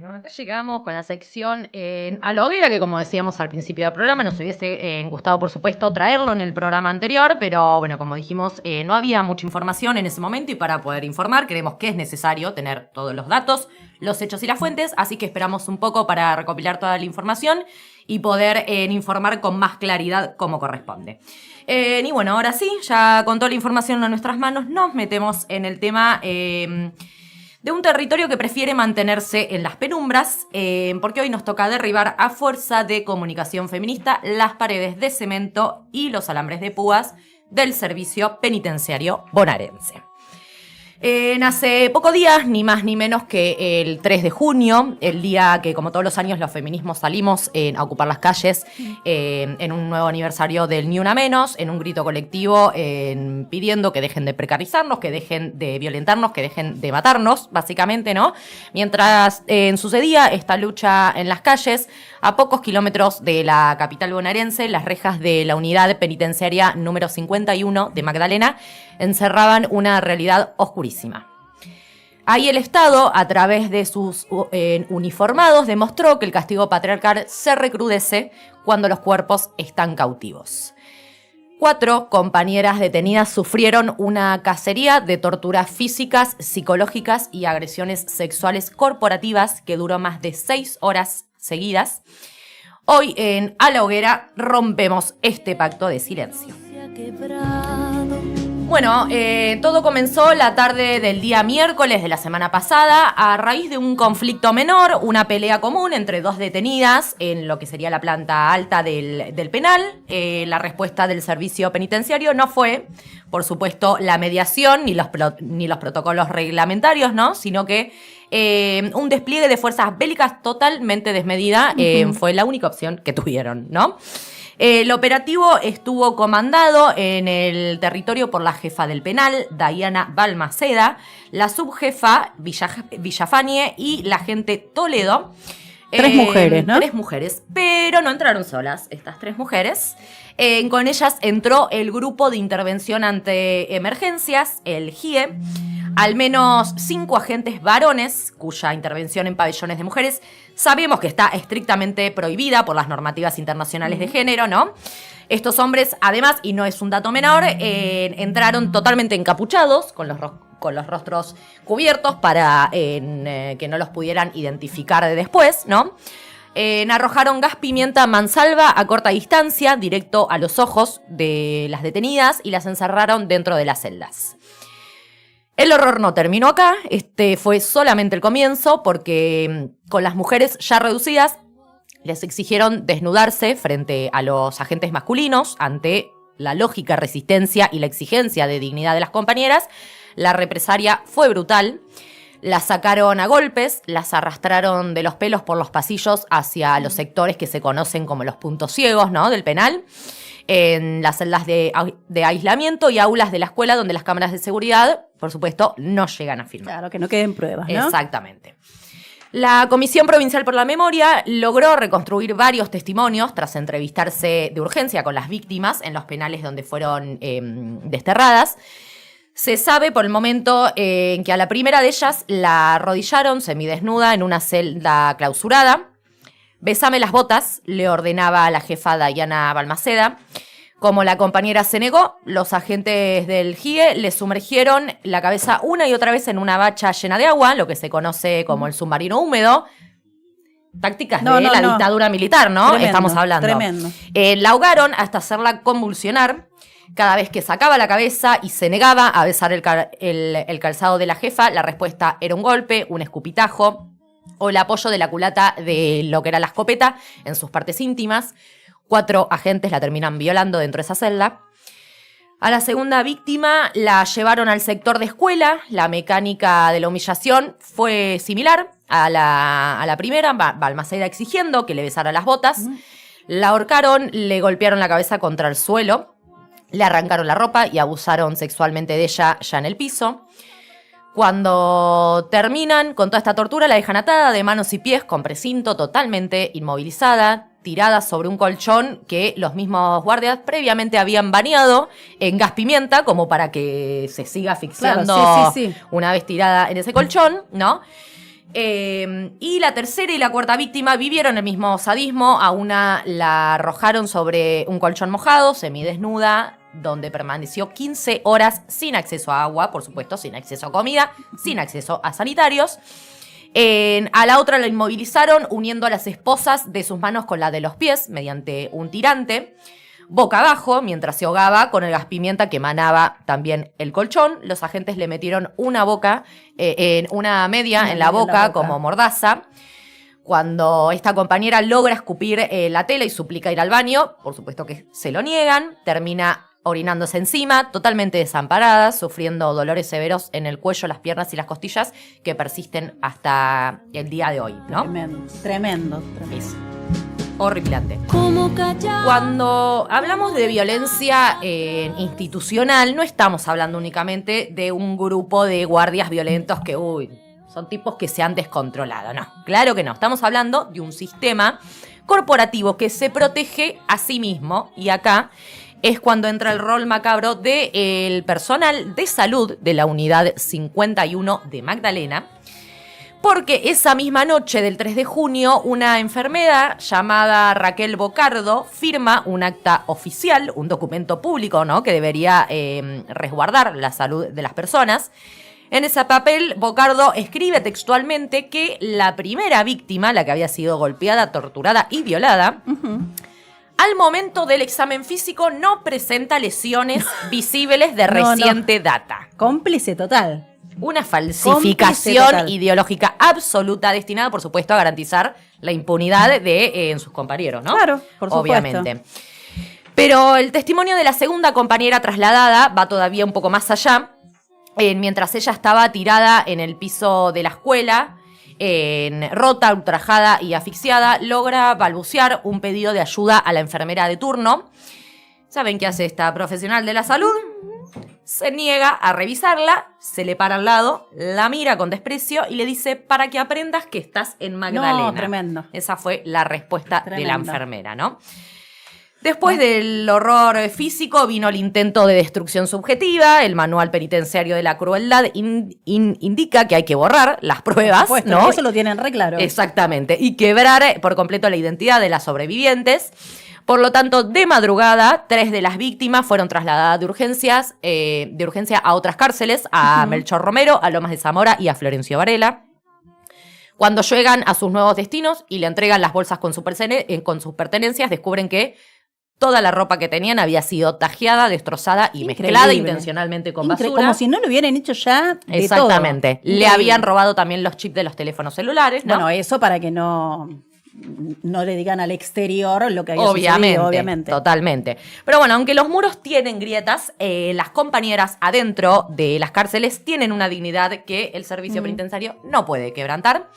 Bueno, acá llegamos con la sección a la hoguera, que como decíamos al principio del programa, nos hubiese gustado, por supuesto, traerlo en el programa anterior, pero bueno, como dijimos, no había mucha información en ese momento y para poder informar creemos que es necesario tener todos los datos, los hechos y las fuentes, así que esperamos un poco para recopilar toda la información y poder informar con más claridad como corresponde. Y bueno, ahora sí, ya con toda la información en nuestras manos, nos metemos en el tema de un territorio que prefiere mantenerse en las penumbras, porque hoy nos toca derribar a fuerza de comunicación feminista las paredes de cemento y los alambres de púas del servicio penitenciario bonaerense. Hace pocos días, ni más ni menos que el 3 de junio, el día que como todos los años los feminismos salimos a ocupar las calles en un nuevo aniversario del Ni Una Menos, en un grito colectivo pidiendo que dejen de precarizarnos, que dejen de violentarnos, que dejen de matarnos, básicamente, ¿no? Mientras sucedía esta lucha en las calles, a pocos kilómetros de la capital bonaerense, las rejas de la unidad penitenciaria número 51 de Magdalena encerraban una realidad oscurísima. Ahí el Estado, a través de sus uniformados, demostró que el castigo patriarcal se recrudece cuando los cuerpos están cautivos. 4 compañeras detenidas sufrieron una cacería de torturas físicas, psicológicas y agresiones sexuales corporativas que duró más de 6 horas seguidas. Hoy en A la Hoguera rompemos este pacto de silencio. Bueno, todo comenzó la tarde del día miércoles de la semana pasada a raíz de un conflicto menor, una pelea común entre 2 detenidas en lo que sería la planta alta del penal. La respuesta del servicio penitenciario no fue, por supuesto, la mediación ni los protocolos reglamentarios, ¿no? Sino que un despliegue de fuerzas bélicas totalmente desmedida fue la única opción que tuvieron, ¿no? El operativo estuvo comandado en el territorio por la jefa del penal, Dayana Balmaceda, la subjefa Villafañe y la agente Toledo. 3 mujeres, ¿no? 3 mujeres, pero no entraron solas estas 3 mujeres. Con ellas entró el Grupo de Intervención ante Emergencias, el GIE, al menos 5 agentes varones, cuya intervención en pabellones de mujeres sabemos que está estrictamente prohibida por las normativas internacionales de género, ¿no? Estos hombres, además, y no es un dato menor, entraron totalmente encapuchados, con los rostros cubiertos para que no los pudieran identificar de después, ¿no? Arrojaron gas pimienta mansalva a corta distancia, directo a los ojos de las detenidas y las encerraron dentro de las celdas. El horror no terminó acá, este fue solamente el comienzo porque con las mujeres ya reducidas les exigieron desnudarse frente a los agentes masculinos ante la lógica resistencia y la exigencia de dignidad de las compañeras. La represalia fue brutal. Las sacaron a golpes, las arrastraron de los pelos por los pasillos hacia los sectores que se conocen como los puntos ciegos, ¿no?, del penal, en las celdas de aislamiento y aulas de la escuela donde las cámaras de seguridad, por supuesto, no llegan a filmar. Claro, que no queden pruebas, ¿no? Exactamente. La Comisión Provincial por la Memoria logró reconstruir varios testimonios tras entrevistarse de urgencia con las víctimas en los penales donde fueron desterradas. Se sabe por el momento en que a la primera de ellas la arrodillaron semidesnuda en una celda clausurada. «Besame las botas», le ordenaba a la jefa Dayana Balmaceda. Como la compañera se negó, los agentes del GIE le sumergieron la cabeza una y otra vez en una bacha llena de agua, lo que se conoce como el submarino húmedo. Tácticas de la dictadura militar, ¿no? Tremendo, estamos hablando. Tremendo. La ahogaron hasta hacerla convulsionar. Cada vez que sacaba la cabeza y se negaba a besar el calzado de la jefa, la respuesta era un golpe, un escupitajo o el apoyo de la culata de lo que era la escopeta en sus partes íntimas. 4 agentes la terminan violando dentro de esa celda. A la segunda víctima la llevaron al sector de escuela. La mecánica de la humillación fue similar a la primera, Balmaceda exigiendo que le besara las botas. La ahorcaron, le golpearon la cabeza contra el suelo, le arrancaron la ropa y abusaron sexualmente de ella ya en el piso. Cuando terminan con toda esta tortura, la dejan atada de manos y pies con precinto, totalmente inmovilizada, tirada sobre un colchón que los mismos guardias previamente habían bañado en gas pimienta como para que se siga asfixiando, claro, sí. una vez tirada en ese colchón, ¿no? Y la tercera y la cuarta víctima vivieron el mismo sadismo. A una la arrojaron sobre un colchón mojado, semidesnuda, donde permaneció 15 horas sin acceso a agua, por supuesto, sin acceso a comida, sin acceso a sanitarios. A la otra la inmovilizaron uniendo a las esposas de sus manos con la de los pies mediante un tirante, boca abajo, mientras se ahogaba con el gas pimienta que emanaba también el colchón. Los agentes le metieron una media en la boca como mordaza. Cuando esta compañera logra escupir la tela y suplica ir al baño, por supuesto que se lo niegan, termina orinándose encima, totalmente desamparada, sufriendo dolores severos en el cuello, las piernas y las costillas que persisten hasta el día de hoy, ¿no? Tremendo. Es horripilante. Cuando hablamos de violencia institucional, no estamos hablando únicamente de un grupo de guardias violentos que, son tipos que se han descontrolado. No, claro que no. Estamos hablando de un sistema corporativo que se protege a sí mismo, y acá es cuando entra el rol macabro del personal de salud de la unidad 51 de Magdalena, porque esa misma noche del 3 de junio, una enfermera llamada Raquel Bocardo firma un acta oficial, un documento público, ¿no?, que debería resguardar la salud de las personas. En ese papel, Bocardo escribe textualmente que la primera víctima, la que había sido golpeada, torturada y violada, al momento del examen físico no presenta lesiones visibles de reciente data. Cómplice total. Una falsificación ideológica absoluta destinada, por supuesto, a garantizar la impunidad de sus compañeros, ¿no? Claro, por supuesto. Obviamente. Pero el testimonio de la segunda compañera trasladada va todavía un poco más allá. Mientras ella estaba tirada en el piso de la escuela, rota, ultrajada y asfixiada, logra balbucear un pedido de ayuda a la enfermera de turno. ¿Saben qué hace esta profesional de la salud? Se niega a revisarla, se le para al lado, la mira con desprecio y le dice: para que aprendas que estás en Magdalena. No, tremendo. Esa fue la respuesta de la enfermera, ¿no? Después del horror físico vino el intento de destrucción subjetiva. El manual penitenciario de la crueldad indica que hay que borrar las pruebas, supuesto, ¿no? Eso lo tienen re claro. Exactamente. Y quebrar por completo la identidad de las sobrevivientes. Por lo tanto, de madrugada, 3 de las víctimas fueron trasladadas de urgencia a otras cárceles, a Melchor Romero, a Lomas de Zamora y a Florencio Varela. Cuando llegan a sus nuevos destinos y le entregan las bolsas con sus pertenencias, descubren que toda la ropa que tenían había sido tajeada, destrozada y mezclada intencionalmente con basura. Como si no lo hubieran hecho ya de Exactamente. Todo. Le habían robado también los chips de los teléfonos celulares, ¿no? Bueno, eso para que no le digan al exterior lo que había sucedido, obviamente. Totalmente. Pero bueno, aunque los muros tienen grietas, las compañeras adentro de las cárceles tienen una dignidad que el servicio penitenciario no puede quebrantar.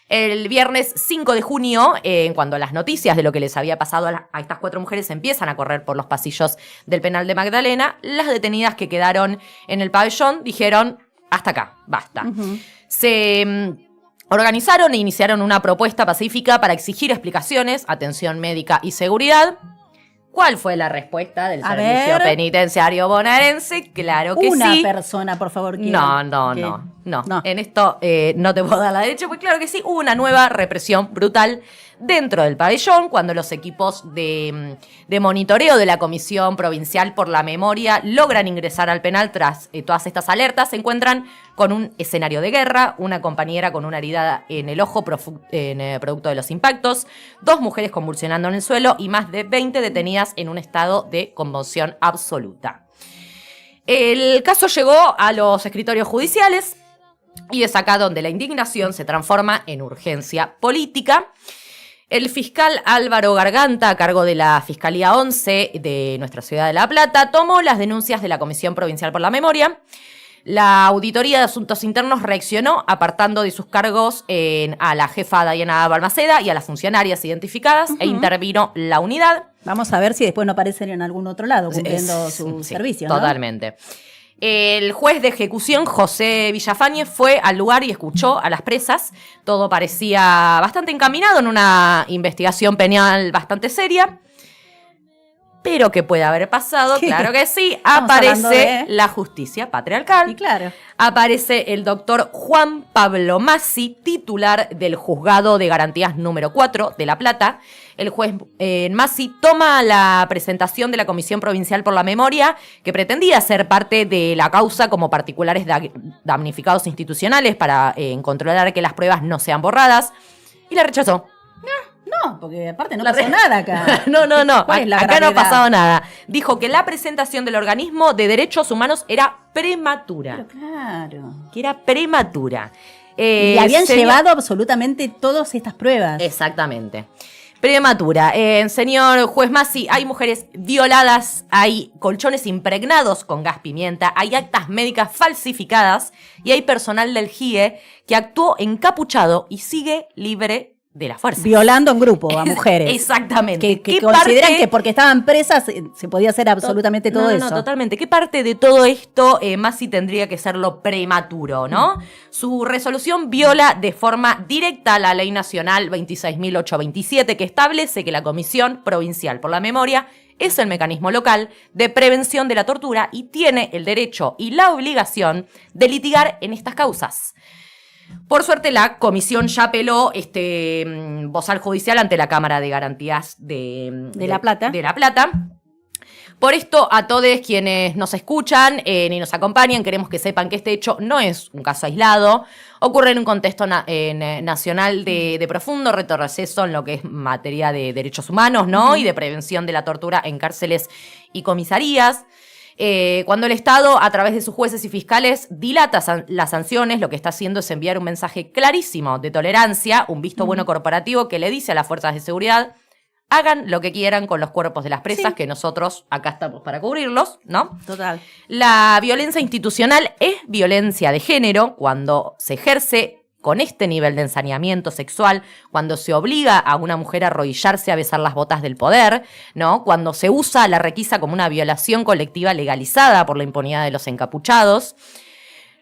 El viernes 5 de junio, cuando las noticias de lo que les había pasado a estas 4 mujeres empiezan a correr por los pasillos del penal de Magdalena, las detenidas que quedaron en el pabellón dijeron: hasta acá, basta. Se organizaron e iniciaron una propuesta pacífica para exigir explicaciones, atención médica y seguridad. ¿Cuál fue la respuesta del servicio penitenciario bonaerense? Claro que sí. Una persona, por favor. No. En esto no te puedo dar la derecha, porque claro que sí, hubo una nueva represión brutal dentro del pabellón, cuando los equipos de monitoreo de la Comisión Provincial por la Memoria logran ingresar al penal tras todas estas alertas. Se encuentran con un escenario de guerra, una compañera con una herida en el ojo producto de los impactos, 2 mujeres convulsionando en el suelo y más de 20 detenidas en un estado de conmoción absoluta. El caso llegó a los escritorios judiciales y es acá donde la indignación se transforma en urgencia política. El fiscal Álvaro Garganta, a cargo de la Fiscalía 11 de nuestra ciudad de La Plata, tomó las denuncias de la Comisión Provincial por la Memoria. La Auditoría de Asuntos Internos reaccionó apartando de sus cargos a la jefa Diana Balmaceda y a las funcionarias identificadas e intervino la unidad. Vamos a ver si después no aparecen en algún otro lado cumpliendo su servicio, ¿no? Totalmente. El juez de ejecución, José Villafañe, fue al lugar y escuchó a las presas. Todo parecía bastante encaminado en una investigación penal bastante seria. Pero ¿qué puede haber pasado? ¿Qué? Claro que sí. Estamos hablando Aparece la justicia patriarcal. Y claro. Aparece el doctor Juan Pablo Massi, titular del Juzgado de Garantías número 4 de La Plata. El juez Massi toma la presentación de la Comisión Provincial por la Memoria, que pretendía ser parte de la causa como particulares damnificados institucionales para controlar que las pruebas no sean borradas, y la rechazó. No, porque aparte no pasó nada acá. No. Acá no ha pasado nada. Dijo que la presentación del organismo de derechos humanos era prematura. Pero claro. Que era prematura. Y habían llevado absolutamente todas estas pruebas. Exactamente. Prematura. Señor juez Massi, hay mujeres violadas, hay colchones impregnados con gas pimienta, hay actas médicas falsificadas y hay personal del GIE que actuó encapuchado y sigue libre de la fuerza. Violando en grupo a mujeres. Exactamente. Que consideran que porque estaban presas se podía hacer absolutamente todo eso. No, totalmente. ¿Qué parte de todo esto Massi tendría que ser lo prematuro, no? Su resolución viola de forma directa la Ley Nacional 26.827, que establece que la Comisión Provincial por la Memoria es el mecanismo local de prevención de la tortura y tiene el derecho y la obligación de litigar en estas causas. Por suerte, la comisión ya apeló bozal judicial ante la Cámara de Garantías de La Plata. De La Plata. Por esto, a todos quienes nos escuchan y nos acompañan, queremos que sepan que este hecho no es un caso aislado. Ocurre en un contexto nacional de profundo retroceso en lo que es materia de derechos humanos, ¿no? Y de prevención de la tortura en cárceles y comisarías. Cuando el Estado, a través de sus jueces y fiscales, dilata las sanciones, lo que está haciendo es enviar un mensaje clarísimo de tolerancia, un visto bueno corporativo que le dice a las fuerzas de seguridad: hagan lo que quieran con los cuerpos de las presas, que nosotros acá estamos para cubrirlos, ¿no? Total. La violencia institucional es violencia de género cuando se ejerce con este nivel de ensañamiento sexual, cuando se obliga a una mujer a arrodillarse a besar las botas del poder, ¿no? Cuando se usa la requisa como una violación colectiva legalizada por la impunidad de los encapuchados.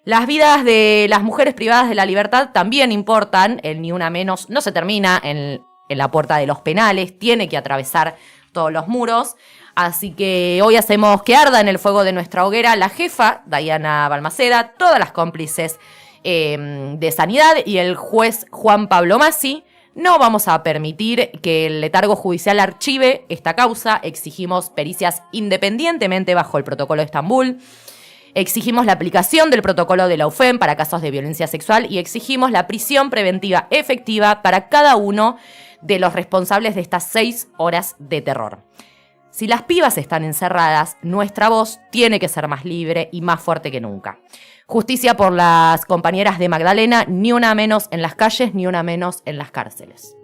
Las vidas de las mujeres privadas de la libertad también importan. El ni una menos no se termina en la puerta de los penales, tiene que atravesar todos los muros. Así que hoy hacemos que arda en el fuego de nuestra hoguera la jefa, Dayana Balmaceda, todas las cómplices de Sanidad y el juez Juan Pablo Massi. No vamos a permitir que el letargo judicial archive esta causa. Exigimos pericias independientemente bajo el protocolo de Estambul. Exigimos la aplicación del protocolo de la UFEM para casos de violencia sexual y exigimos la prisión preventiva efectiva para cada uno de los responsables de estas 6 horas de terror. Si las pibas están encerradas, nuestra voz tiene que ser más libre y más fuerte que nunca. Justicia por las compañeras de Magdalena, ni una menos en las calles, ni una menos en las cárceles.